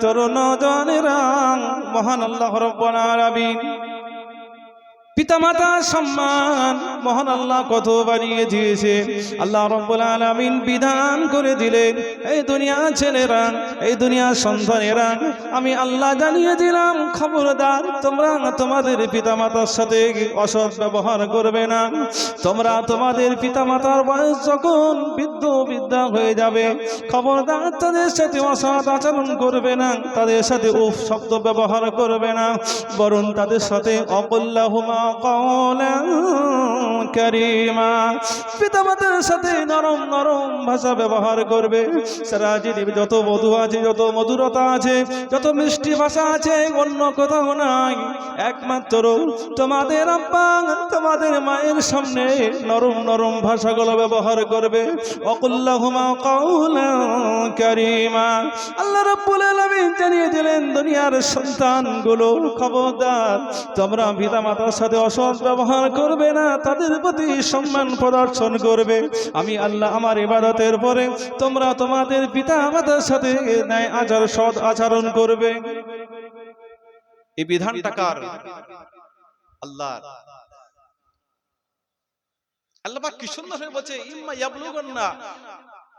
তরুণ জওয়ানেরা, মহান আল্লাহ রাব্বুল আলামিন পিতামাতার সম্মান মহান আল্লাহ কত বাড়িয়ে দিয়েছে। আল্লাহ রাব্বুল আলামিন বিধান করে দিলেন, এই দুনিয়ার ছেলেরা, এই দুনিয়ার সন্তানেরা, আমি আল্লাহ জানিয়ে দিলাম, খবরদার তোমরা তোমাদের পিতামাতার সাথে অসৎ ব্যবহার করবে না। তোমরা তোমাদের পিতামাতার বয়স যখন বৃদ্ধা হয়ে যাবে, খবরদার তাদের সাথে অসৎ আচরণ করবে না, তাদের সাথে উফ শব্দ ব্যবহার করবে না, বরং তাদের সাথে অকুল্লাহুমা কওলান কারীমা, পিতামাতার সাথে নরম নরম ভাষা ব্যবহার করবে। সারা জীবনে যত মধু আছে, যত মধুরতা আছে, যত মিষ্টি ভাষা আছে, অন্য কোথাও নাই। একমাত্র তোমাদের আব্বা, তোমাদের মায়ের সামনে নরম নরম ভাষাগুলো ব্যবহার করবে। অকুল্লাহুমা কওলান কারীমা। আল্লাহ রাব্বুল আলামিন জানিয়ে দিলেন, দুনিয়ার সন্তানগুলো খবরদার তোমরা পিতামাতার সাথে অসৎ ব্যবহার করবে না, তাদের প্রতি সম্মান প্রদর্শন করবে। আমি আল্লাহ আমার ইবাদতের পরে তোমরা তোমাদের পিতামাতার সাথে ন্যায় আচরণ, সৎ আচরণ করবে। এই বিধানটা কার? আল্লাহর। আল্লাহ পাক কি সুন্দর করে বলছে, ইম্মা ইয়াবলুগান্না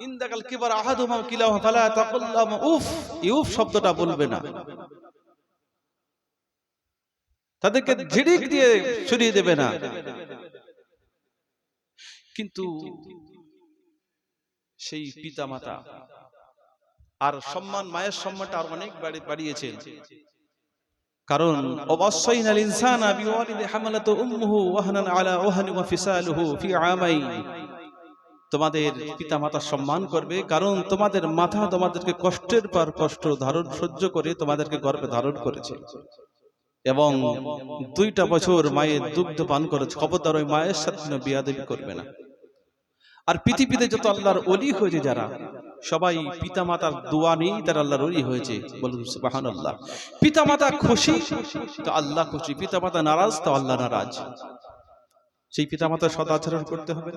ইনদাকাল কিবার আহাদুহুমা কিলাহুমা ফালা তাকুল লাহুমা উফ। ইউফ শব্দটা বলবে না, তাদেরকে ঝিড়িক দিয়ে সরিয়ে দেবে না। কিন্তু সেই পিতামাতা আর সম্মান, মায়ের সম্মানটা আর অনেক বাড়িয়েছেন। কারণ ওয়াসাইনাল ইনসানা বিওয়ালিদি হামালাতু উম্মুহু ওয়াহনান আলা ওয়াহনি ওয়া ফিসালুহু ফি আমাইন। তোমাদের পিতামাতার সম্মান করবে, কারণ তোমাদের মাথা তোমাদেরকে কষ্টের পর কষ্ট ধারণ সহ্য করে তোমাদেরকে গর্ভে ধারণ করেছে, এবং 2টা বছর মায়ের দুগ্ধ পান করেছে। খবরদার ওই মায়ের সাথে বিয়াদবি করবে না। আর পৃথিবীতে যত আল্লাহর ওলি হয়েছে যারা, সবাই পিতামাতার দোয়া নিয়েই তারা আল্লাহর ওলি হয়েছে। বলুন সুবহানাল্লাহ। পিতামাতা খুশি তো আল্লাহ খুশি, পিতামাতা নারাজ তো আল্লাহ নারাজ। সেই পিতামাতার সদাচরণ করতে হবে।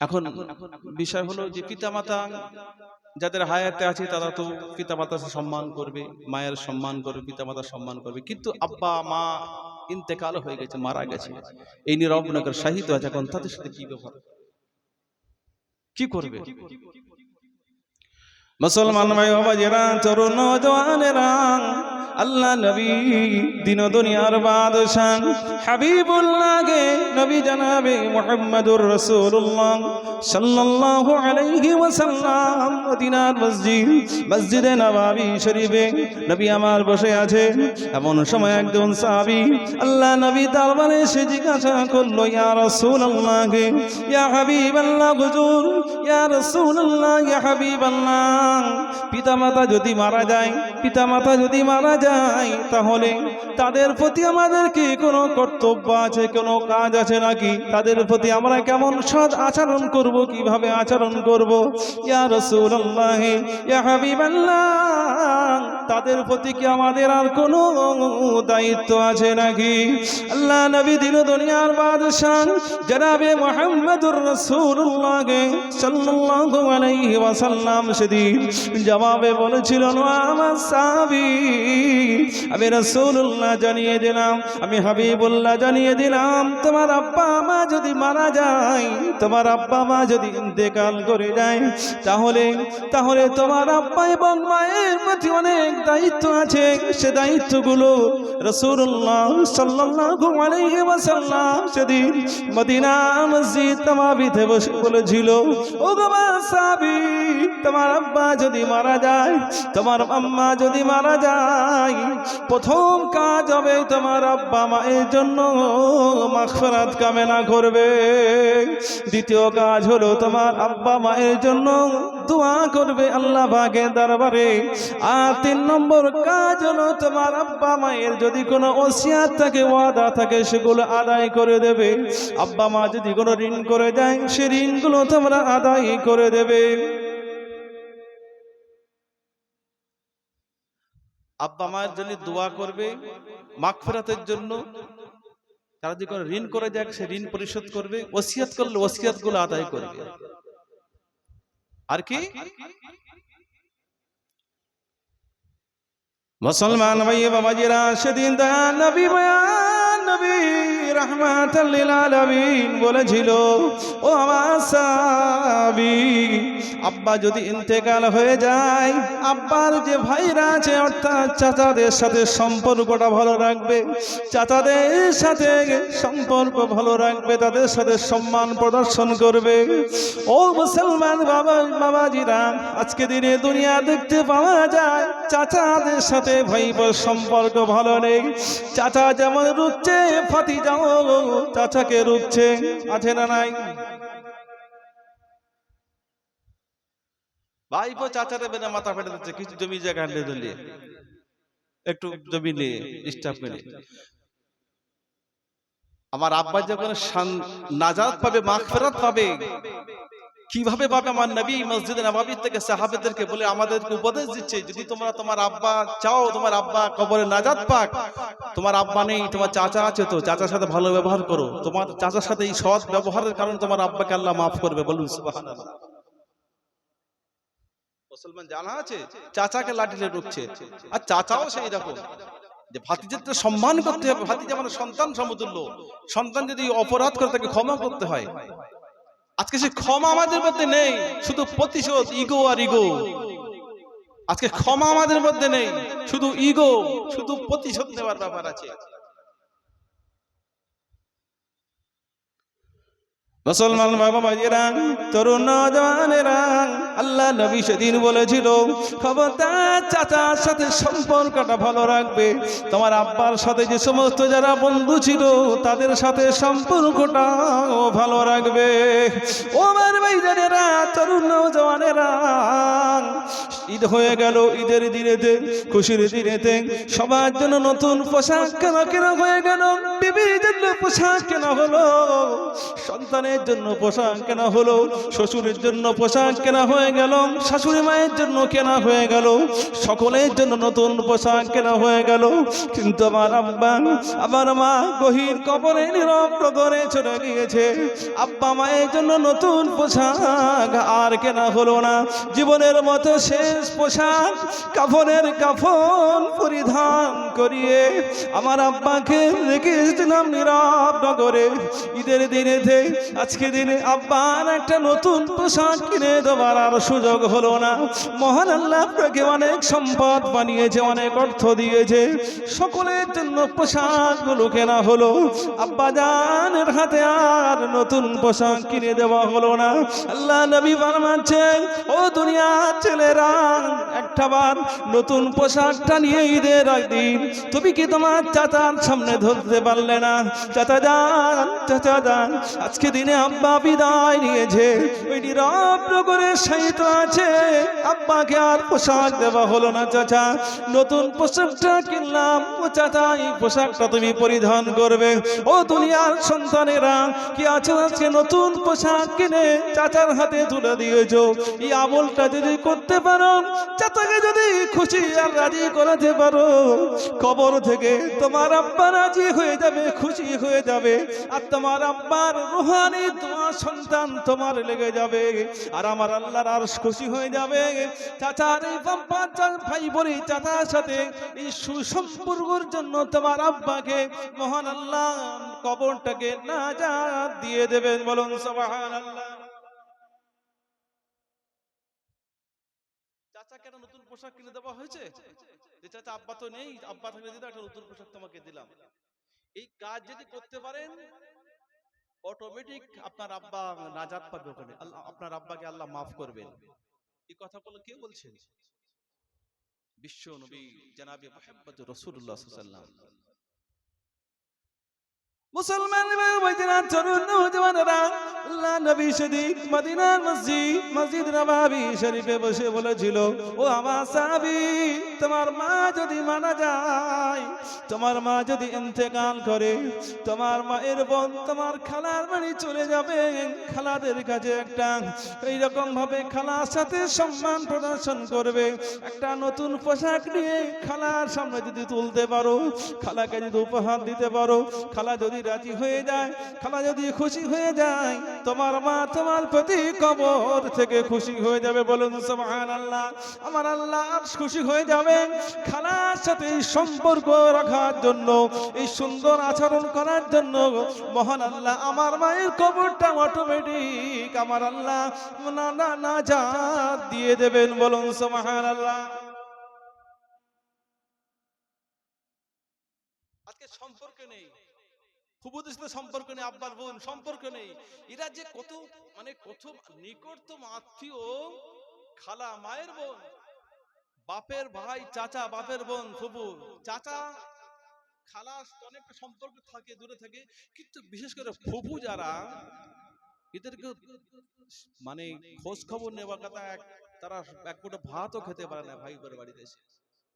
এখন বিষয় হলো যে পিতামাতা যাদের হায়াতে আছে তারা তো পিতামাতার সম্মান করবে, মায়ের সম্মান করবে, পিতামাতার সম্মান করবে। কিন্তু আব্বা মা ইন্তেকাল হয়ে গেছে, মারা গেছে, এই নীরব নগর শাহিদ আছে, এখন তাদের সাথে কি ব্যবহার, কি করবে? মুসলমান ভাই বাবাজিরা, তরুণ জওয়ানেরা, আল্লাহ নবী দিন দুনিয়ার বাদশাহ হাবিবুল্লাহকে নবী জানাবে মুহাম্মাদুর রাসূলুল্লাহ সাল্লাল্লাহু আলাইহি ওয়াসাল্লাম মদিনার মসজিদে নববী শরীফে নবী আমার বসে আছে। এমন সময় একজন সাহাবী আল্লাহ নবী দরবারে এসে জিজ্ঞাসা করলো, ইয়া রাসূলুল্লাহ, ইয়া হাবিবাল্লাহ, হুজুর, ইয়া রাসূলুল্লাহ, ইয়া হাবিবাল্লাহ, পিতামাতা যদি মারা যায়, পিতামাতা যদি মারা যায়, তাহলে তাদের প্রতি আমাদের কি কোনো কর্তব্য আছে, কোনো কাজ আছে নাকি? তাদের প্রতি আমরা কেমন সৎ আচরণ করব, কিভাবে আচরণ করব? ইয়া রাসূলুল্লাহ, ইয়া হাবিবাল্লাহ, তাদের প্রতি কি আমাদের আর কোনো দায়িত্ব আছে নাকি? আল্লাহ নবী দিন দুনিয়ার বাদশাহ জনাবে মুহাম্মদুর রাসূলুল্লাহ সাল্লাল্লাহু আলাইহি ওয়াসাল্লাম সেদিন জবাবে বলেছিলেন, আমার সাহাবী, আমি রাসূলুল্লাহ জানিয়ে দিলাম, আমি হাবিবুল্লাহ জানিয়ে দিলাম, তোমার আব্বা মা যদি মারা যায়, তোমার আব্বা মা যদি ইন্তেকাল করে যায়, তাহলে তোমার আব্বা এবং মায়ের প্রতি অনেক দায়িত্ব আছে। সে দায়িত্বগুলো রাসূলুল্লাহ সাল্লাল্লাহু আলাইহি ওয়াসাল্লাম সেদিন মদিনা মসজিদ নববীতে বসে বলেছিল, ও গো সাহাবী, তোমার আব্বা যদি মারা যায়, তোমার আম্মা যদি মারা যায়, প্রথম কাজ হবে তোমার আব্বা মায়ের জন্য মাগফিরাত কামনা করবে। দ্বিতীয় কাজ হলো তোমার আব্বা মায়ের জন্য দোয়া করবে আল্লাহ পাকের দরবারে। আর 3 নম্বর কাজ হলো তোমার আব্বা মায়ের যদি কোনো ওসিয়াত থাকে, ওয়াদা থাকে, সেগুলো আদায় করে দেবে। আব্বা মা যদি কোনো ঋণ করে যায়, সে ঋণগুলো তোমরা আদায় করে দেবে। আব্বা মায়ের জন্য দোয়া করবে, মাগফিরাতের জন্য। তারা যদি কোনো ঋণ করে যায়, সে ঋণ পরিশোধ করবে। ওসিয়াত করলে ওসিয়াতগুলো আদায় করবে। আর কি? মুসলমান ভাই বাবাজিরা, সেদিন দয়াল নবী মায়ার নবী রাহমাতাল লিল আলামিন বলেছিল, ও আমার সাহাবী, আব্বা যদি ইন্তেকাল হয়ে যায়, আব্বার যে ভাইরা আছে অর্থাৎ চাচাদের সাথে সম্পর্কটা ভালো রাখবে, চাচাদের সাথে সম্পর্ক ভালো রাখবে, তাদের সাথে সম্মান প্রদর্শন করবে। ও মুসলমান বাবাজিরা, আজকে দিনে দুনিয়া দেখতে পাওয়া যায় চাচাদের সাথে ভাইবোর সম্পর্ক ভালো নেই। চাচা যেমন রুখছে, ভাতিজাও চাচাকে রুখছে, আছে না নাই? ভাইপো চাচারে বেনে মাথা ফেটে দিচ্ছে, কিছু জমি জায়গা নিয়ে দিলে একটু জমি নিয়ে ডিস্টার্ব করে। আমার আব্বা যখন নাজাত পাবে, মাগফিরাত পাবে, কিভাবে পাবে? আমার নবী মসজিদে নববী থেকে সাহাবাদেরকে বলে আমাদেরকে উপদেশ দিচ্ছে, যদি তোমরা তোমার আব্বা চাও তোমার আব্বা কবরে নাজাত পাক, তোমার আব্বা নেই, তোমার চাচা আছে, তো চাচার সাথে ভালো ব্যবহার করো। তোমার চাচার সাথে এই সৎ ব্যবহারের কারণে তোমার আব্বাকে আল্লাহ মাফ করবে। বলুন সুবহানাল্লাহ। মুসলমান জানা আছে চাচাকে লাঠিতে ঢুকছে, আর চাচাও সেই রকম যে ভাতিজাদের সম্মান করতে হবে। ভাতিজা মানে সন্তান সমতুল্য। সন্তান যদি অপরাধ করে তাকে ক্ষমা করতে হয়। আজকে সে ক্ষমা আমাদের মধ্যে নেই, শুধু প্রতিশোধ, ইগো আর ইগো। আজকে ক্ষমা আমাদের মধ্যে নেই, শুধু ইগো, শুধু প্রতিশোধ নেওয়ার ব্যাপার আছে। মুসলমান বাবা ভাইয়েরা, তরুণ নওজওয়ানেরা, আল্লাহ নবী সেদিন বলেছিল, খবরদার চাচার সাথে সম্পর্কটা ভালো রাখবে। তোমার আব্বার সাথে যে সমস্ত যারা বন্ধু ছিল তাদের সাথে সম্পর্কটাও ভালো রাখবে। ও আমার ভাইজানেরা, তরুণ নওজওয়ানেরা, ঈদ হয়ে গেল। ঈদের দিনেতে, খুশির দিনেতে সবার জন্য নতুন পোশাক কেনা হয়ে গেল। বিবির জন্য পোশাক কেনা হলো, সন্তানের জন্য পোশাক কেনা হলো, শ্বশুরের জন্য পোশাক কেনা হয়ে গেল, শাশুড়ি মায়ের জন্য কেনা হয়ে গেল, সকলের জন্য নতুন পোশাক কেনা হয়ে গেল। কিন্তু আমার আব্বা, আমার মা গহীর কবরে নীরব করে চলে গিয়েছে। আব্বা মায়ের জন্য নতুন পোশাক আর কেনা হলো না। জীবনের মতো শেষ পোশাক, কাফনের কাফন পরিধান করিয়ে আমার আব্বাকে রেখে এসেছিলাম নীরব নগরে। ঈদের দিনেতে, আজকে দিনে আব্বার একটা নতুন পোশাক কিনে দেওয়ার আর সুযোগ হলো না। মহান আল্লাহ আপনাকে অনেক সম্পদ বানিয়েছে, অনেক অর্থ দিয়েছে, সকলের জন্য পোশাকগুলো কেনা হলো। আব্বা জানের হাতে আর নতুন পোশাক কিনে দেওয়া হলো না। আল্লাহ নবী ফরমাচ্ছেন, ও দুনিয়ার ছেলেরা, একটাবার নতুন পোশাকটা নিয়ে ঈদের দিন তুমি কি তোমার চাচার সামনে ধরতে পারলে না? চাচা যান, চাচা যান, আজকে দিনে আব্বা বিদায় নিয়েছে, ওই নীরব নগরে শায়িত আছে। আব্বাকে আর পোশাক দেওয়া হলো না। চাচা, নতুন পোশাকটা কিনলাম, ও চাচা এই পোশাকটা তুমি পরিধান করবে। ও দুনিয়ার সন্তানেরা, কি আছো আজকে নতুন পোশাক কিনে চাচার হাতে তুলে দিয়েছো? এই আমলটা যদি করতে পারো, চাচাকে যদি খুশি আর রাজি করাতে পারো, কবর থেকে তোমার আব্বা রাজি হয়ে যাবে, খুশি হয়ে যাবে, আর তোমার আব্বার রুহানি দোয়া সন্তান তোমার লেগে যাবে, আর আমার আল্লাহর আরশ খুশি হয়ে যাবে। চাচার এই ভাই বলি চাচার সাথে এই সুসম্পর্কের জন্য তোমার আব্বাকে মহান আল্লাহ কবরটাকে নাজাত দিয়ে দেবেন। বলুন সুবহানাল্লাহ। চাচাকে একটা নতুন পোশাক কিনে দেওয়া হয়েছে, যে চাচা আব্বা তো নেই, আব্বা থাকলে দিলাম একটা নতুন পোশাক তোমাকে দিলাম। এই কাজ যদি করতে পারেন, অটোমেটিক আপনার আব্বা নাজাত পাবে, ওখানে আপনার আব্বাকে আল্লাহ মাফ করবেন। এই কথাগুলো কে বলছেন? বিশ্ব নবী জনাবে মুহাম্মদুর রাসূলুল্লাহ সাল্লাল্লাহু আলাইহি ওয়াসাল্লাম। মুসলমান ভাইরা, তরুণ নওজওয়ানেরা, আল্লাহ নবী সেদিন মদিনার মসজিদ নববী শরীফে বসে বলেছিল, ও আমার সাহাবী, তোমার মা যদি মারা যায়, তোমার মা যদি ইন্তেকাল করে, তোমার মায়ের বোন তোমার খালার বাড়ি চলে যাবে। খালাদের কাছে একটা এইরকম ভাবে খালার সাথে সম্মান প্রদর্শন করবে। একটা নতুন পোশাক নিয়ে খালার সামনে যদি তুলতে পারো, খালাকে যদি উপহার দিতে পারো, খালা যদি রাজি হয়ে যায়, খালা যদি খুশি হয়ে যায়, তোমার মা তোমার প্রতি কবর থেকে খুশি হয়ে যাবে। বলুন সুবহানাল্লাহ। আমার আল্লাহ খুশি হয়ে যাবে খালার সাথে সম্পর্ক রাখার জন্য, এই সুন্দর আচরণ করার জন্য মহান আল্লাহ আমার মায়ের কবরটা অটোমেটিক আমার আল্লাহ নাজাত দিয়ে দেবেন। বলুন সুবহানাল্লাহ। আজকে সম্পর্ক নেই, ফুফুদের সাথে সম্পর্ক নেই, আব্বার বোন সম্পর্ক নেই, এরা যে কত মানে কত নিকটতম আত্মীয়, খালা মায়ের বোন, বাপের ভাই চাচা, বাপের বোন ফুফু, চাচা খালা অনেকটা সম্পর্ক থাকে, দূরে থাকে, কিন্তু বিশেষ করে ফুফু যারা, এদেরকে মানে খোঁজ খবর নেওয়ার কথা, তারা এক মুঠো ভাতও খেতে পারে না ভাই করে বাড়িতে এসে।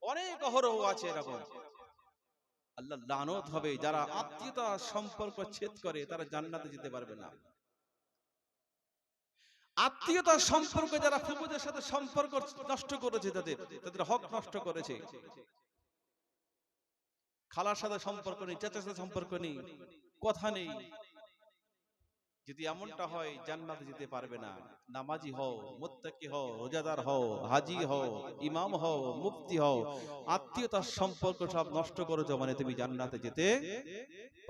অনেক অহরহ আছে এরকম। আল্লাহ লানত হবে যারা আত্মীয়তা সম্পর্ক ছেদ করে, তারা জান্নাতে যেতে পারবে না। আত্মীয়তার সম্পর্ক যারা ফুফুদের সাথে সম্পর্ক নষ্ট করেছে, তাদের হক নষ্ট করেছে, খালার সাথে সম্পর্ক নেই, চাচার সাথে সম্পর্ক নেই, কথা নেই, যদি এমনটা হয় জান্নাতে যেতে পারবে না। নামাজি হও, মুত্তাকি হও, রোজাদার হও, হাজি হও, ইমাম হও, মুফতি হও, আত্মীয়তার সম্পর্ক সব নষ্ট করেছো মানে তুমি জান্নাতে যেতে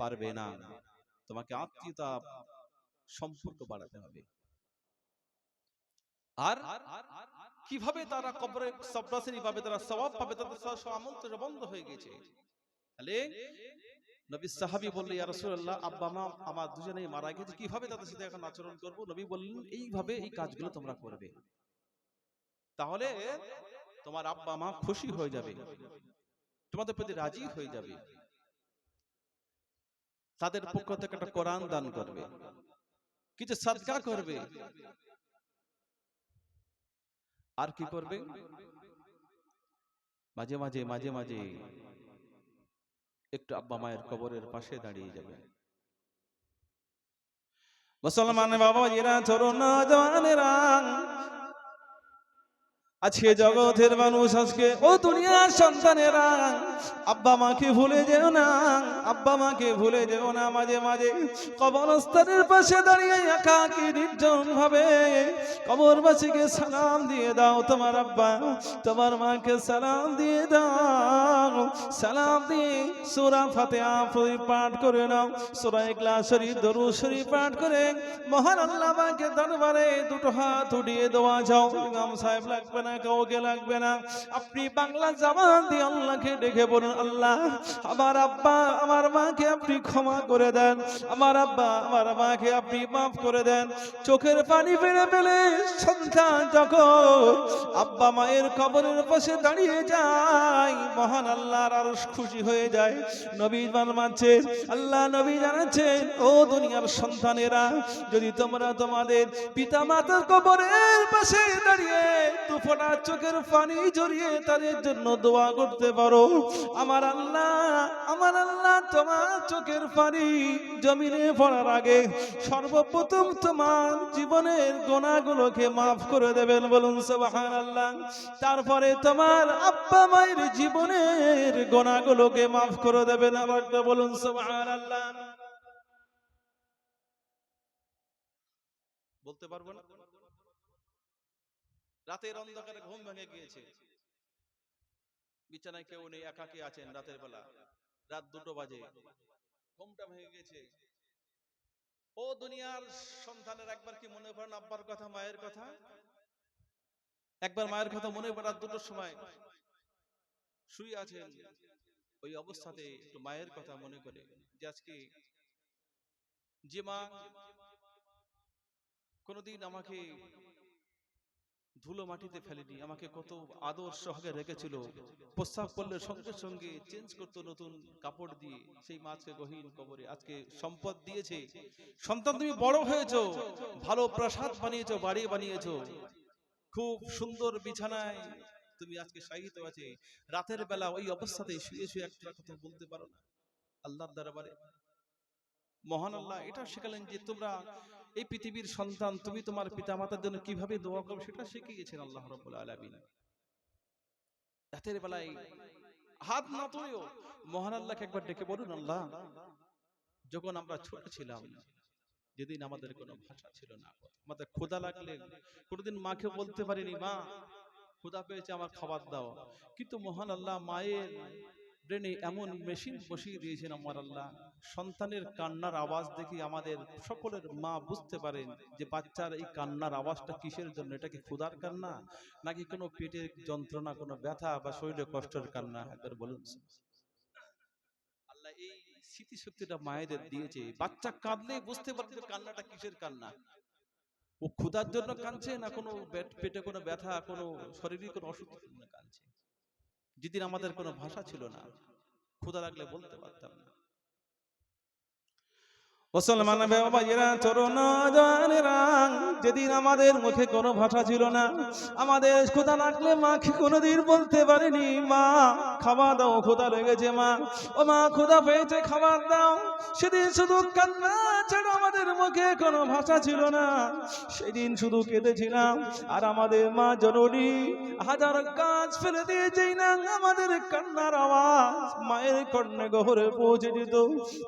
পারবে না। তোমাকে আত্মীয়তা সম্পর্ক বাড়াতে হবে। আর কিভাবে তারা কবরে সবরাসিনী পাবে, তারা সওয়াব পাবে, তাদের সব আমল তো বন্ধ হয়ে গেছে। তাহলে নবী সাহাবী বললেন, ইয়া রাসূলুল্লাহ, আব্বা মা আমার দুজনেই মারা গেছে, কিভাবে তাদের সাথে এখন আচরণ করব? নবী বললেন, এইভাবে এই কাজগুলো তোমরা করবে, তাহলে তোমার আব্বা মা খুশি হয়ে যাবে, তোমাদের প্রতি রাজি হয়ে যাবে, তাদের পক্ষ থেকে একটা কোরআন দান করবে, কিছু সাদকা করবে, আর কি করবে? মাঝে মাঝে মাঝে মাঝে একটু আব্বা মায়ের কবরের পাশে দাঁড়িয়ে যাবে। মুসলমান বাবা জিরা, তরুণ জওয়ানেরা, আজকে জগতের মানুষ, আজকে ও দুনিয়ার সন্তানেরা, আব্বা মাকে ভুলে যেও না, আব্বা মাকে ভুলে যেও না। মাঝে মাঝে কবরস্থানের পাশে দাঁড়িয়ে একাকী নির্জন ভাবে কবরবাসীকে সালাম দিয়ে দাও। তোমার আব্বা তোমার মাকে সালাম দিয়ে দাও, সালাম দিয়ে সূরা ফাতিহা পাঠ করে নাও, সূরা ইখলাস শরীফ, দরুদ শরীফ পাঠ করে মহান আল্লাহ পাকের দরবারে দুটো হাত উঠিয়ে দেওয়া যাও। ইমাম সাহেব লাগবে না, কাউকে লাগবে না, আপনি বাংলা জবান দিয়ে আল্লাহকে ডেকে বলুন, আল্লাহ আমার আব্বা আমার মাকে আপনি ক্ষমা করে দেন, আমার আব্বা আমার মাকে আপনি মাফ করে দেন। চোখের পানি ফেলে ফেলে সন্তান যখন আব্বা মায়ের কবরের পাশে দাঁড়িয়ে যায়, মহান আল্লাহর আরশ খুশি হয়ে যায়। নবী জানাচ্ছেন, আল্লাহ নবী জানাচ্ছেন, ও দুনিয়ার সন্তানেরা, যদি তোমরা তোমাদের পিতা মাতার কবরের পাশে দাঁড়িয়ে দুফোঁটা চোখের পানি জড়িয়ে তাদের জন্য দোয়া করতে পারো, আমার আল্লাহ তোমার চোখের পানি জমিনে পড়ার আগে সর্বপ্রথম তোমার জীবনের গুনাহগুলোকে মাফ করে দেবেন। বলুন সুবহানাল্লাহ। তারপরে তোমার আব্বা মায়ের জীবনের গুনাহগুলোকে মাফ করে দেবেন। আবার বলুন সুবহানাল্লাহ। বলতে পারবো না? রাতের অন্ধকারে ঘুম ভেঙে গিয়েছে, বিছানায় কেউ নেই, একাকী আছেন, রাতের বেলা, রাত 2টো বাজে, ঘুমটা ভেঙে গেছে। ও দুনিয়ার সন্তানের, একবার কি মনে করেন আব্বার কথা, মায়ের কথা? একবার মায়ের কথা মনে পড়ে, রাত 2টোর সময় শুয়ে আছেন, ওই অবস্থাতে একটু মায়ের কথা মনে করে, যে আজকে যে মা কোনদিন আমাকে ধুলো মাটিতে ফেলেনি, আমাকে কত আদর সহকারে রেখেছিল, প্রস্রাব করলে সঙ্গে সঙ্গে চেঞ্জ করতো নতুন কাপড় দিয়ে, সেই মাছকে গহীন কবরে আজকে সম্পদ দিয়েছে। সন্তান তুমি বড় হয়েছো, ভালো প্রাসাদ বানিয়েছো, বাড়ি বানিয়েছো, খুব সুন্দর বিছানায় তুমি আজকে শায়িত আছে, রাতের বেলা ওই অবস্থাতে শুয়ে শুয়ে একটা কথা বলতে পারো না আল্লাহর দরবারে? মহান আল্লাহ এটা শেখালেন যে তোমরা এই পৃথিবীর সন্তান, তুমি তোমার পিতামাতার জন্য কিভাবে দোয়া করো সেটা শিখিয়েছেন আল্লাহ রাব্বুল আলামিন। রাতের বেলায় হাত না তুলেও মহান আল্লাহকে একবার ডেকে বলুন, আল্লাহ যখন আমরা ছোট ছিলাম, যেদিন আমাদের কোনো ভাষা ছিল না, আমাদের ক্ষুধা লাগলে কোনোদিন মাকে বলতে পারিনি, মা ক্ষুধা পেয়েছে আমার খাবার দাও। কিন্তু মহান আল্লাহ মায়ের ব্রেনে এমন মেশিন বসিয়ে দিয়েছেন আমার আল্লাহ, সন্তানের কান্নার আওয়াজ দেখি আমাদের সকলের মা বুঝতে পারেন যে বাচ্চার এই কান্নার আওয়াজটা কিসের জন্য, এটা কি ক্ষুধার কান্না নাকি কোনো পেটের যন্ত্রণা, কোনো ব্যথা বা শরীরে কষ্টের কান্না। একবার বলুন, আল্লাহ এই স্মৃতিশক্তিটা মায়েদের দিয়েছে, বাচ্চা কাঁদলে বুঝতে পারবে কান্নাটা কিসের কান্না, ও ক্ষুধার জন্য কাঁদছে না কোনো পেটে কোনো ব্যথা, কোনো শরীরে কোনো অসুখের জন্য কাঁদছে। যেদিন আমাদের কোনো ভাষা ছিল না, ক্ষুধা লাগলে বলতে পারতাম না। মুসলমান ভাইয়েরা, তরুণ জওয়ানেরা, যেদিন আমাদের মুখে কোনো ভাষা ছিল না, আমাদের ক্ষুধা লাগলে মাকে কোনোদিন বলতে পারিনি, মা খাবার দাও, ক্ষুধা লেগেছে, মা ও মা ক্ষুধা পেয়েছে খাবার দাও। সেদিন শুধু কান্না ছাড়া আমাদের মুখে কোনো ভাষা ছিল না, সেদিন শুধু কেঁদেছিলাম। আর আমাদের মা জননী হাজার কাজ ফেলে দিয়েছেই না, আমাদের কান্নার আওয়াজ মায়ের কর্ণে গহরে পৌঁছে যেত।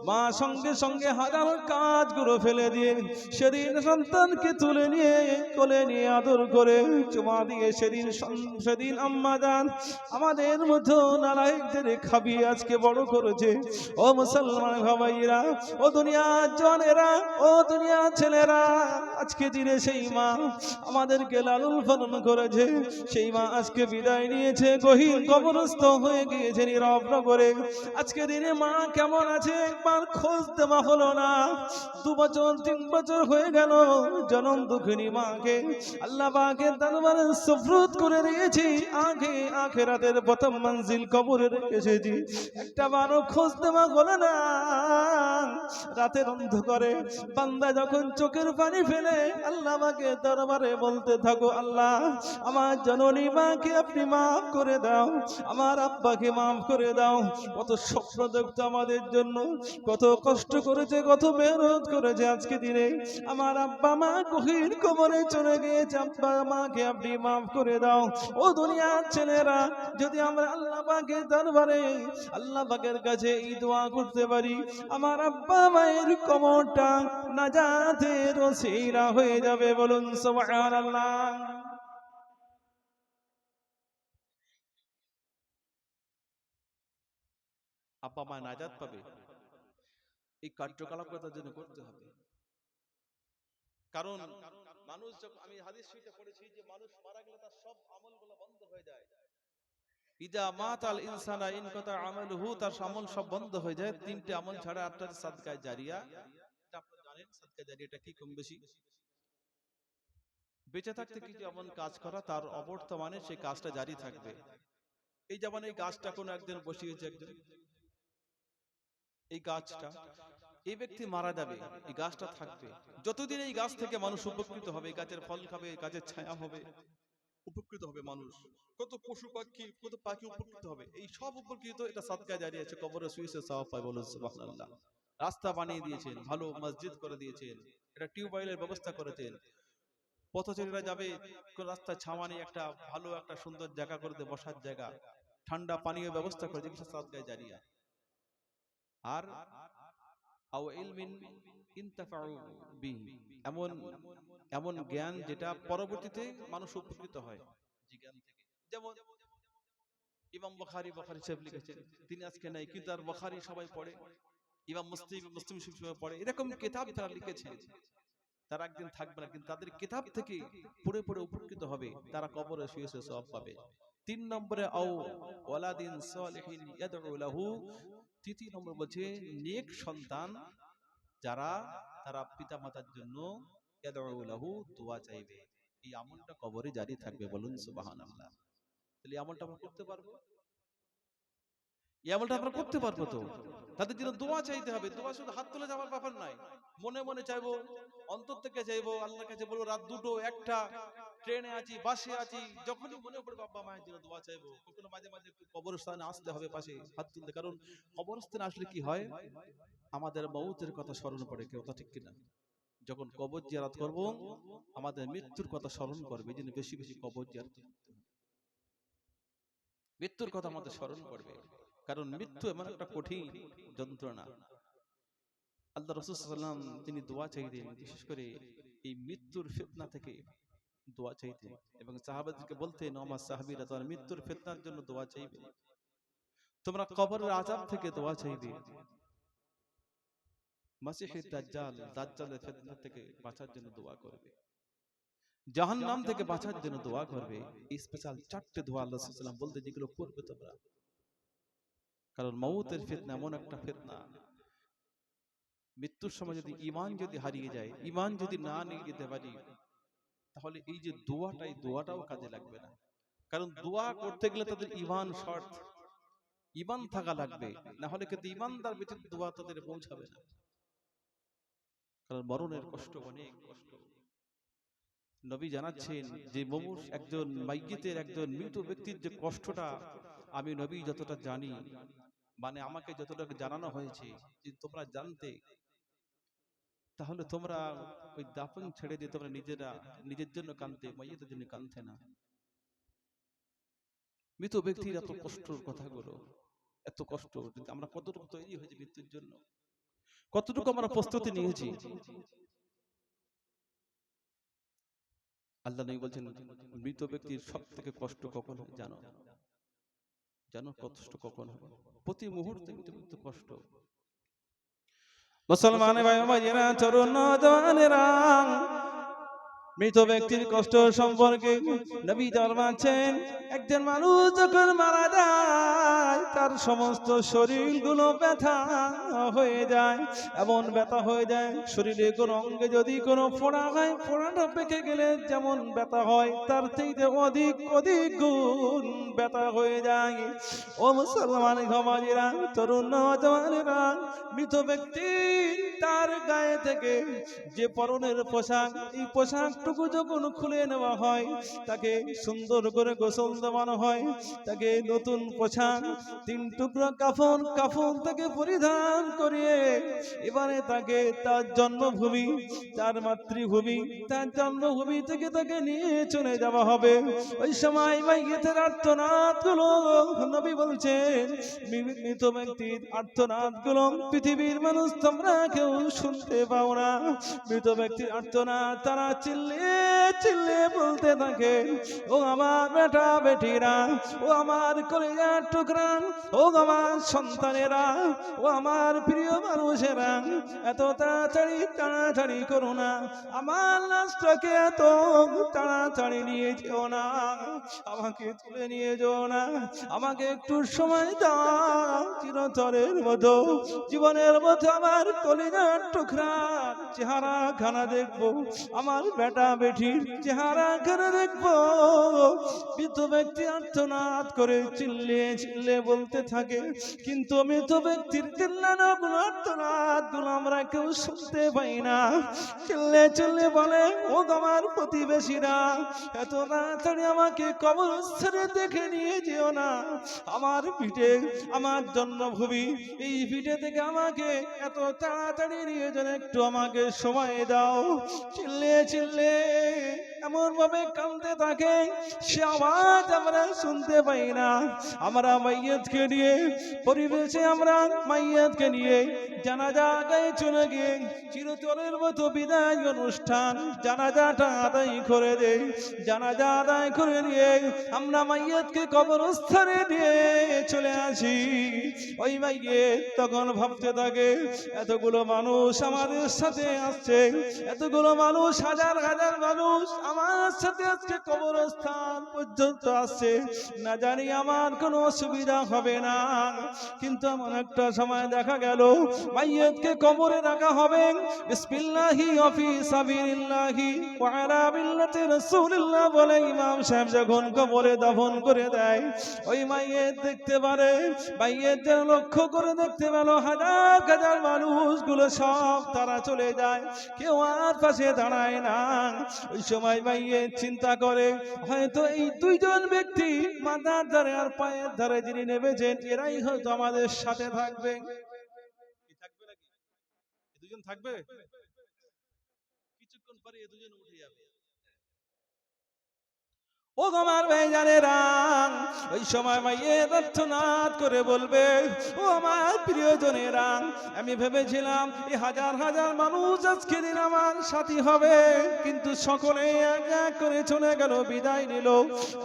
মা সঙ্গে সঙ্গে হাজার কাজগুলো ফেলে দিয়ে সেদিন সন্তানকে তুলে নিয়ে কোলে নিয়ে আদর করে চুমা দিয়ে সেদিন আম্মা জান আমাদের মধ্যে নালায়েকদের খাবিয়ে আজকে বড় করেছে। ও মুসলমান ভাইরা, ও দুনিয়ার জনেরা, ও দুনিয়ার ছেলেরা, আজকে দিনে সেই মা আমাদেরকে লালন পালন করেছে, সেই মা আজকে বিদায় নিয়েছে, গহীন কবরস্থ হয়ে গিয়েছে নীরব নগরে। আজকে দিনে মা কেমন আছে একবার খোঁজ দেওয়া হলো না। 2 বছর 3 বছর হয়ে গেল জনম দুঃখিনী মাকে আল্লাহ পাকের দরবারে সুফরত করে দিয়েছি, আখিরাতের প্রথম মঞ্জিল কবরে রেখেছি, একটা বারো খোঁজ দেওয়া হলো না। রাতের অন্ধকারে বান্দা যখন চোখের পানি ফেলে আল্লাহ পাকের দরবারে বলতে থাকো, আল্লাহ আমার জননী মাকে আপনি মাফ করে দাও, আমার আব্বাকে মাফ করে দাও। কত স্বপ্ন দেখতো আমাদের জন্য, কত কষ্ট করেছে, কত মেহনত করেছে, আজকে দিনে আমার আব্বা মা গভীর কবরে চলে গিয়েছে, আব্বা মাকে আপনি মাফ করে দাও। ও দুনিয়ার ছেলেরা, যদি আমরা আল্লাহ পাকের দরবারে আল্লাহ পাকের কাছে এই দোয়া করতে পারি, আমার আব্বা মায়ের কবরটা নাজাতের ওসিলা হয়ে যাবে। বলুন সুবহানাল্লাহ। আব্বা মা নাজাত পাবে, এই কার্যকলাপ তার জন্য করতে হবে। কারণ মানুষ যখন, আমি হাদিস শরীফে পড়েছি যে মানুষ মারা গেলে তার সব আমলগুলো বন্ধ হয়ে যায়। ইদা মাতাল ইনসানা ইনকাতা আমালুহু, তার আমল সব বন্ধ হয়ে যায়। 3টে আমল ছাড়া, 8টা সাদকা জারিয়া। এটা আপনারা জানেন সাদকা জারিয়াটা কি কম বেশি? বেঁচে থাকতে কিছু এমন কাজ করা, তার অবর্তমানে সেই কাজটা জারি থাকবে। এই যেমন এই গাছটা কোনো একদিন বসিয়েছে একজন, এই গাছটা, এই ব্যক্তি মারা যাবে, এই গাছটা থাকবে যতদিন এই গাছ থেকে মানুষ উপকৃত হবে, গাছের ফল খাবে, গাছের ছায়া হবে, উপকৃত হবে মানুষ, কত পশু পাখি, কত পাখি উপকৃত হবে, এই সব উপকৃত। এটা সাদকা জারিয়া আছে, কবরে শুয়ে সওয়াব পায়। বলুন সুবহানাল্লাহ। রাস্তা বানিয়ে দিয়েছেন, ভালো মসজিদ করে দিয়েছেন, এটা টিউবওয়েলের ব্যবস্থা করেছেন, পথচারীরা যাবে কোন রাস্তা ছাওয়া নেই, একটা ভালো একটা সুন্দর জায়গা করে দিয়ে বসার জায়গা, ঠান্ডা পানীয় ব্যবস্থা করে দিয়েছে, সাদকা জারিয়া। আর আও ইলমিন ইনতাফাউ বিহি, এমন এমন জ্ঞান যেটা পরবর্তীতে মানুষ উপকৃত হয় যে জ্ঞান থেকে। যেমন ইমাম বুখারী সাহেব লিখেছেন, তিনি আজকে নাই কিন্তু আর বুখারী সবাই পড়ে, ইমাম মুসলিম সবাই পড়ে, এরকম কিতাব তারা লিখেছেন। তারা একদিন থাকবে না, কিন্তু তাদের কিতাব থেকে পড়ে পড়ে উপকৃত হবে, তারা কবরে শুয়ে শুয়ে সওয়াব পাবে। 3 নম্বরে আও ওয়ালাদিন সালিহিন ইয়াদউ লাহু, 3 নম্বর বলছে নেক সন্তান যারা, তারা পিতামাতার জন্য ইয়াদউ লাহু, দোয়া চাইবে। এই আমলটা কবরে জারি থাকবে। বলুন সুবহানাল্লাহ। তাহলে এই আমলটা আমরা করতে পারবো? এই আমলটা আমরা করতে পারবো তো? তাদের জন্য দোয়া চাইতে হবে। দোয়া শুধু হাত তুলে যাওয়ার ব্যাপার নয়, মনে মনে চাইবো, অন্তর থেকে চাইবো, আল্লাহর কাছে বলবো, রাত 2টো 1টা, ট্রেনে আছি, বাসে আছি, যখনই মনে পড়ে বাবা মায়ের জন্য দোয়া চাইবো। কখনো মাঝে মাঝে একটু কবরস্থানে আসতে হবে পাশে হাত তুলতে, কারণ কবরস্থানে আসলে কি হয়, আমাদের মউতের কথা স্মরণ পড়ে। কেউ কথা ঠিক কিনা? যখন কবর জিয়ারত করব, আমাদের মৃত্যুর কথা স্মরণ করবে, এই জন্য বেশি বেশি কবর জিয়ারত করতে হবে। মৃত্যুর কথা আমাদের স্মরণ করবে, কারণ মৃত্যু এমন একটা কঠিন যন্ত্রণা। আল্লাহ রাসূল সাল্লাল্লাহু আলাইহি ওয়াসাল্লাম তিনি দোয়া চাইতেন, বিশেষ করে এই মৃত্যুর ফিতনা থেকে দোয়া চাইতেন, এবং সাহাবাদেরকে বলতেন, আমার সাহাবীরা তোমরা মৃত্যুর ফিতনার জন্য দোয়া চাইবে, তোমরা কবরের আযাব থেকে দোয়া চাইবে, মাসিহুদ দাজ্জাল দাজ্জালের ফিতনা থেকে বাঁচার জন্য দোয়া করবে, জাহান্নাম থেকে বাঁচার জন্য দোয়া করবে। এই স্পেশাল 4টে দোয়া আল্লাহ রাসূল সাল্লাল্লাহু আলাইহি ওয়াসাল্লাম বলতে, যেগুলো করবে তোমরা। কারণ মউতের ফিতনা এমন একটা ফিতনা, মৃত্যুর সময় যদি ঈমান যদি হারিয়ে যায়, ঈমান যদি না নিয়ে যেতে পারি, তাহলে এই যে দোয়াটাই দোয়াটাও কাজে লাগবে না। কারণ দোয়া করতে গেলে তাদের ঈমান শর্ত, ঈমান থাকা লাগবে, না হলে কিন্তু ঈমানদার ব্যতীত দোয়া তাদের পৌঁছাবে না। কারণ মরণের কষ্ট অনেক কষ্ট। নবী জানাচ্ছেন যে মুমূর্ষ একজন মাইয়িতের, একজন মৃত ব্যক্তির যে কষ্টটা, আমি নবী যতটা জানি, মানে আমাকে যতটা জানানো হয়েছে, যে তোমরা জানতে, তাহলে তোমরা ওই দাফন ছেড়ে দিয়ে তোমরা নিজের জন্য কাঁদতে, মাইয়িতের জন্য কাঁদতে না। মৃত ব্যক্তির এত কষ্টর কথাগুলো, এত কষ্ট, আমরা কতটুকু তৈরি হয়েছি মৃত্যুর জন্য, কতটুকু আমরা প্রস্তুতি নিয়েছি। আল্লাহ নবী বলছেন, মৃত ব্যক্তির সব থেকে কষ্ট কখন হয় জানো? জানো কষ্ট কখন হবে? প্রতি মুহূর্তে মৃত্যু কষ্ট। মুসলমানের ভাই ভাইয়েরা, তরুণ নওজওয়ানেরা, মৃত ব্যক্তির কষ্ট সম্পর্কে নবী জানাচ্ছেন, একজন মানুষ যখন মারা যায়, তার সমস্ত শরীরগুলো ব্যথা হয়ে যায়, এমন ব্যথা হয়ে যায়, শরীরে কোনো অঙ্গে যদি কোনো ফোড়া হয়, ফোড়াটা পেকে গেলে যেমন ব্যথা হয়, তার থেকে অধিক অধিক গুণ ব্যথা হয়ে যায়। ও মুসলমান সমাজেরা, তরুণ নওজওয়ানেরা, মৃত ব্যক্তি তার গায়ে থেকে যে পরনের পোশাক, এই পোশাকটুকু যখন খুলে নেওয়া হয়, তাকে সুন্দর করে গোসল দেওয়ানো হয়, তাকে নতুন পোশাক 3 টুকরো কাফন থেকে পরিধান করিয়ে এবারে তাকে তার জন্মভূমি, তার মাতৃভূমি, তার জন্মভূমি থেকে তাকে নিয়ে চলে যাওয়া হবে। ওই সময় মাইয়িতের আর্তনাদ গুলো, নবী বলছেন, মৃত ব্যক্তির আর্তনাদ গুলো পৃথিবীর মানুষ তোমরা কেউ শুনতে পাও না। মৃত ব্যক্তির আর্তনাদ তারা চিল্লিয়ে চিল্লিয়ে বলতে থাকে, ও আমার বেটা বেটিরা, ও আমার কলিজার টুকরা, ও আমার সন্তানেরা, ও আমার প্রিয় মানুষেরা, এত তাড়াতাড়ি করো না, আমার লাশটাকে এত তাড়াতাড়ি নিয়ে যেও না, আমাকে তুলে নিয়ে যেও না, আমাকে একটু সময় দাও, চিরতরের মতো, জীবনের মতো আমার কলিজার টুকরা চেহারা খানা দেখবো, আমার বেটা বেটির চেহারা খানা দেখবো। মৃত ব্যক্তি আর্তনাদ করে চিল্লিয়ে চিল্লিয়ে বলতে থাকে, কিন্তু মৃত ব্যক্তির চিল্লানো গুলো, আর্তনাদ গুলো আমরা কেউ শুনতে পাই না। চিল্লে চিল্লে বলে, ও আমার প্রতিবেশীরা, এত তাড়াতাড়ি আমাকে কবরস্থানে দেখে নিয়ে যেও না, আমার পিঠে, আমার জন্মভূমি, এই পিঠে থেকে আমাকে এত তাড়াতাড়ি নিয়ে যেন, একটু আমাকে সময় দাও। চিল্লে চিল্লে এমন ভাবে কাঁদতে থাকে, সে আওয়াজ আমরা শুনতে পাই না। আমরা মাইয়িতকে নিয়ে, পরিবেশে আমরা মাইয়িতকে নিয়ে জানাজা আদায় চলে গিয়ে চিরতরের মতো বিদায় অনুষ্ঠান, জানাজাটা আদায় করে দেই। জানাজা আদায় করে নিয়ে আমরা মাইয়িতকে কবরস্থানে নিয়ে চলে আসি। ওই মাইয়িত তখন ভাবতে থাকে, এতগুলো মানুষ আমাদের সাথে আসছে, এতগুলো মানুষ, হাজার হাজার মানুষ আমার সাথে আজকে কবরস্থান পর্যন্ত আসছে, না জানি আমার কোনো অসুবিধা হবে না। কিন্তু এমন একটা সময় দেখা গেল, মাইয়িতকে কবরে রাখা হবে, বিসমিল্লাহি ওয়া ফি সাবিলিল্লাহি ওয়া আলা মিল্লাতি রাসূলিল্লাহ বলে ইমাম সাহেব যখন কবরে দাফন করে দেয়, ওই মাইয়িত দেখতে পারে, মাইয়িত লক্ষ্য করে দেখতে পেল, হাজার হাজার মানুষগুলো সব তারা চলে যায়, কেউ আর পাশে দাঁড়ায় না। ওই সময় মাইয়িত চিন্তা করে, হয়তো এই 2 জন ব্যক্তি মাথার ধারে আর পায়ের ধারে যিনি নেমেছেন, এরাই হয়তো আমাদের সাথে থাকবে। কি থাকবে নাকি? এই 2 জন থাকবে? কিছুক্ষণ পরে এই 2 জন উঠে যাবে। ও আমার ভাইজানেরা, ওই সময় মাইয়ের আর্তনাদ করে বলবে, ও আমার প্রিয়জনেরা, আমি ভেবেছিলাম এই হাজার হাজার মানুষ আজকে দিন আমার সাথী হবে, কিন্তু সকলে এক এক করে চলে গেল, বিদায় নিল।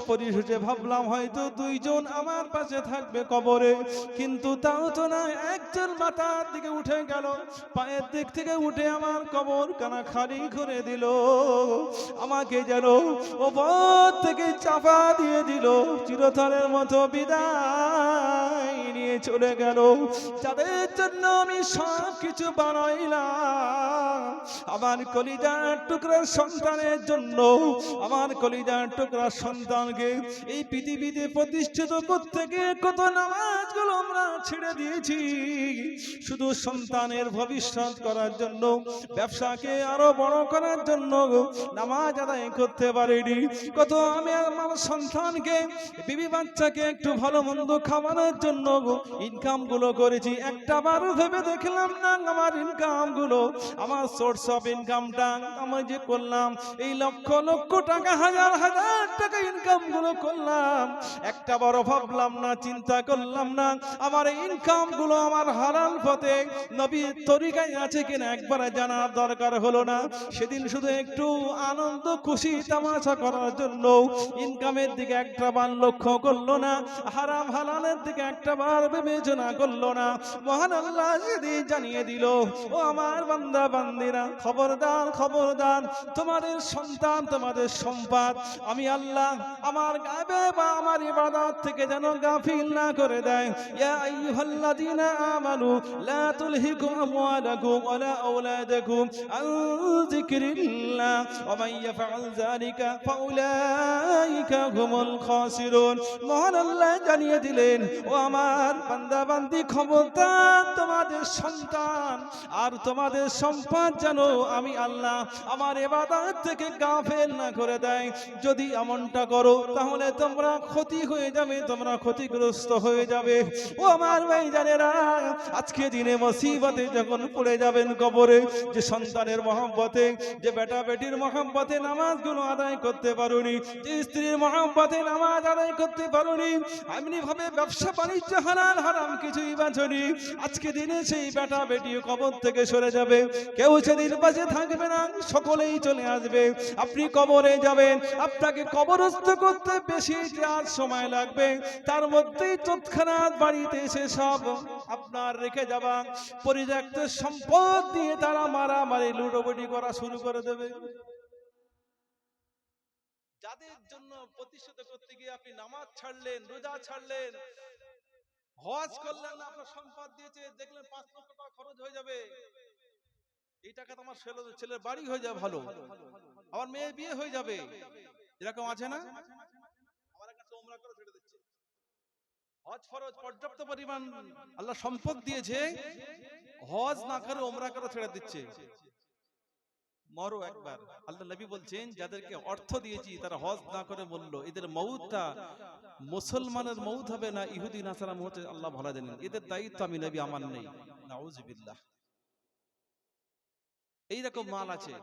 পরিশেষে ভাবলাম হয়তো দুইজন আমার পাশে থাকবে কবরে, কিন্তু তাও তো না। একজন মাথার দিকে উঠে গেল, পায়ের দিক থেকে উঠে আমার কবর কানা খালি করে দিল। আমাকে যেন ওপর থেকে চাপা দিয়ে দিল, চিরতরের মতো বিদায় নিয়ে চলে গেল। যাদের জন্য আমি সব কিছু বানাইলাম, আমার কলিজার টুকরা সন্তানের জন্য, আমার কলিজার টুকরা সন্তানকে এই পৃথিবীতে প্রতিষ্ঠিত করতে গিয়ে কত নামাজগুলো আমরা ছেড়ে দিয়েছি শুধু সন্তানের ভবিষ্যৎ করার জন্য, ব্যবসাকে আরো বড় করার জন্য নামাজ আদায় করতে পারিনি। কত আমি আমার সন্তানকে, বিবি বাচ্চাকে একটু ভালো মন্দ খাওয়ানোর জন্য ইনকাম গুলো করেছি, একটা বারও ভেবে দেখলাম না আমার ইনকাম গুলো, আমার সোর্স অফ ইনকামটা আমি যে করলাম, এই লক্ষ লক্ষ টাকা, হাজার হাজার টাকা ইনকাম গুলো করলাম, একটা বড় ভাবলাম না, চিন্তা করলাম না আমার ইনকাম গুলো আমার হালাল পথে নবীর তরিকায় আছে কিনা একবার জানার দরকার হলো না। সেদিন শুধু একটু আনন্দ খুশি তামাশা করার জন্য ইনকামের দিকে একটা বার লক্ষ্য করলো না, হারাম হালালের দিকে একটা বার বিবেচনা করলো না। মহান আল্লাহ সেদিন জানিয়ে দিল, ও আমার বান্দা বান্দিরা, খবরদার খবরদার, তোমাদের সন্তান, তোমাদের সম্পদ আমি আল্লাহ আমার গায়বে বা আমার ইবাদত থেকে যেন গাফিল না করে দেয়। ইয়া আইয়ুহাল্লাযীনা আমানু লা তুলহিকুম আমওয়ালাকুম ওয়ালা আওলাদাকুম আন যিকরিল্লাহ ওয়া মান ইয়াফআল যালিকা ফাউলাইকা হুমুল খাসিরুন। মহান আল্লাহ জানিয়ে দিলেন, ও আমার বান্দা বান্দি, খবরদার তোমাদের সন্তান আর তোমাদের সম্পদ যেন আমি আল্লাহ আমার ইবাদত থেকে গাফিল না করে দেয়। যদি এমনটা করো তাহলে তোমরা ক্ষতি হয়ে যাবে, তোমরা ক্ষতিগ্রস্ত হয়ে যাবে। ও আমার ভাইজানেরা, আজকে দিনে মুসিবতে যখন পড়ে যাবেন কবরে, যে সন্তানের মহব্বতে, যে বেটা বেটির মহব্বতে নামাজগুলো আদায় করতে পারোনি, যে স্ত্রীর মহব্বতে নামাজ আদায় করতে পারোনি, এমনি ভাবে ব্যবসা বাণিজ্য হালাল হারাম কিছুই বাঁচনি, আজকে দিনে সেই বেটা বেটি কবর থেকে সরে যাবে, কেউ সেদিন পাশে থাকবে না, সকলেই চলে আসবে। আপনি কবরে যাবেন, আপনাকে কবরস্থ করতে বেশি আর সময় লাগবে, তার মধ্যেই তৎক্ষণাৎ বাড়িতে এসে সব আপনার রেখে যাবা পরিত্যক্ত সম্পদ দিয়ে তারা মারামারি লুটোপুটি করা শুরু করে দেবে। যাদের জন্য প্রতিষ্ঠিত করতে গিয়ে আপনি নামাজ ছাড়লেন, রোজা ছাড়লেন, হজ করলেন না, আপনার সম্পদ দিয়েছে, দেখলেন 5 লক্ষ টাকা খরচ হয়ে যাবে, এই টাকা তো আমার ছেলের বাড়ি হয়ে যাবে, ভালো আমার মেয়ে বিয়ে হয়ে যাবে, এরকম আছে না? আমার কাছে ওমরা করে ছেড়ে দিচ্ছে, হজ ফরজ পর্যাপ্ত পরিমাণ আল্লাহ সম্পদ দিয়েছে, হজ না করে ওমরা করে ছেড়ে দিচ্ছে। মরো একবার। আল্লাহ নবী বলছেন, যাদেরকে অর্থ দিয়েছি তারা হজ না করে মরল, এদের মউতটা মুসলমানের মউত হবে না ইহুদি নাসারা মউত, আল্লাহ ভালো জানেন। এদের দায়িত্ব আমি নবী আমার নেই। নাউযুবিল্লাহ। এইরকম মাল আছে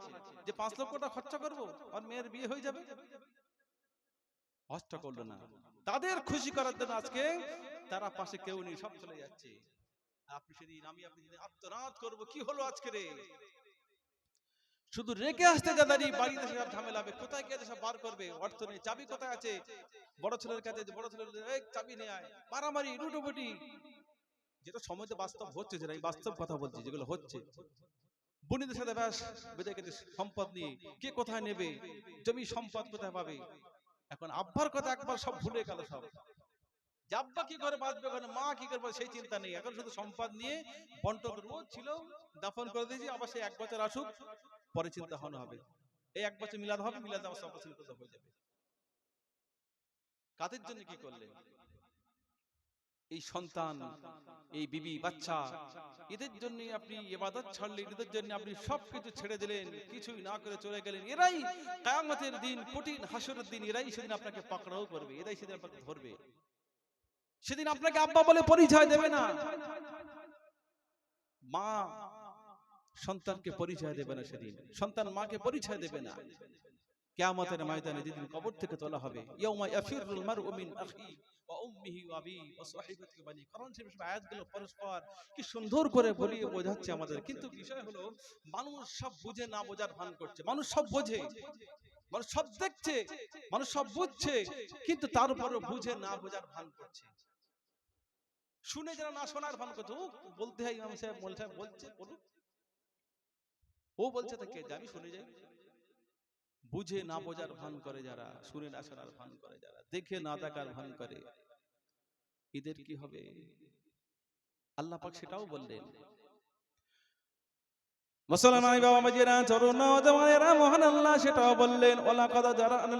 যে 5 লক্ষ টাকা খরচা করবো আর মেয়ের বিয়ে হয়ে যাবে, হজটা করলো না। তাদের খুশি করার জন্য আজকে তারা পাশে কেউ নেই, সব চলে যাচ্ছে। আপনি সেদিন আমি আপনি আত্মনাদ করবো, কি হলো আজকে রে, শুধু রেখে আসতে যাদারি বাড়িতে সব ঝামেলা হবে, কোথায় গিয়ে সব বার করবে, অর্থ নেই, চাবি কোথায় আছে, বড় ছেলের কাছে, বড় ছেলের এই চাবি নিয়ে আয়, মারামারি লুটোপুটি, যেটা সময়তে বাস্তব হচ্ছে, যেটা আমি বাস্তব কথা বলছি, যেগুলো হচ্ছে। বোনদের সাথে ব্যাস বেঁধে গেছে সম্পদ নিয়ে, কে কোথায় নেবে, জমি সম্পদ কোথায় পাবে। এখন আব্বার কথা একবার সব ভুলে গেল, সব আব্বা কি করে বাঁচবে, মা কি করবে সেই চিন্তা নেই, এখন শুধু সম্পদ নিয়ে বন্টন করবো, ছিল দাফন করে দিয়েছি, আবার সেই 1 বছর আসুক, পরে চিন্তা ভাবনা হবে, এই 1 বছর মিলাদ হবে, মিলাদ আমার সব বছর হয়ে যাবে। কাদের জন্য কি করলে? এই সন্তান, এই বিবি বাচ্চা, এদের জন্য আপনি ইবাদত ছাড়লেন, এদের জন্য আপনি সবকিছু ছেড়ে দিলেন, কিছুই না করে চলে গেলেন। এরাই কিয়ামতের দিন, কঠিন হাসরের দিন, এরাই সেদিন আপনাকে পাকড়াও করবে, এরাই সেদিন আপনাকে ধরবে, সেদিন আপনাকে আব্বা বলে পরিচয় দেবে না, মা সন্তানকে পরিচয় দেবে না, সেদিন সন্তান মাকে পরিচয় দেবে না। কিয়ামতের ময়দানে যেদিন কবর থেকে তোলা হবে, ইয়াউমা ইয়াফিরুল মারউ মিন আখি ওয়া উম্মিহি ওয়া আবিহি ওয়া সাহিবাতিহি ওয়া বানি। কোরআন শরীফের আয়াতগুলো পরস্পর কি সুন্দর করে বলিয়ে বোঝাচ্ছে আমাদের। কিন্তু বিষয় হলো মানুষ সব বুঝে না বোঝার ভান করছে। মানুষ সব বোঝে, মানুষ সব দেখছে, মানুষ সব বুঝছে, কিন্তু তার উপরও বুঝে না বোঝার ভান করছে। শুনে যারা না শোনার ভান করছে। ও বলতে হয়, ইমাম সাহেব মোল সাহেব বলছে বলুন, ও বলছে তাকে আমি শুনে যাই। বুঝে না বোঝার ভান করে যারা, শুনে না শোনার ভান করে যারা, দেখে না দেখার ভান করে, এদের কি হবে? আল্লাহ পাক সেটাও বললেন। মুসলমান বাবা মাজিরা, তরুণ নওজওয়ানেরা, মহান আল্লাহ সেটাও বললেন, ওয়ালাকাদ জারা'না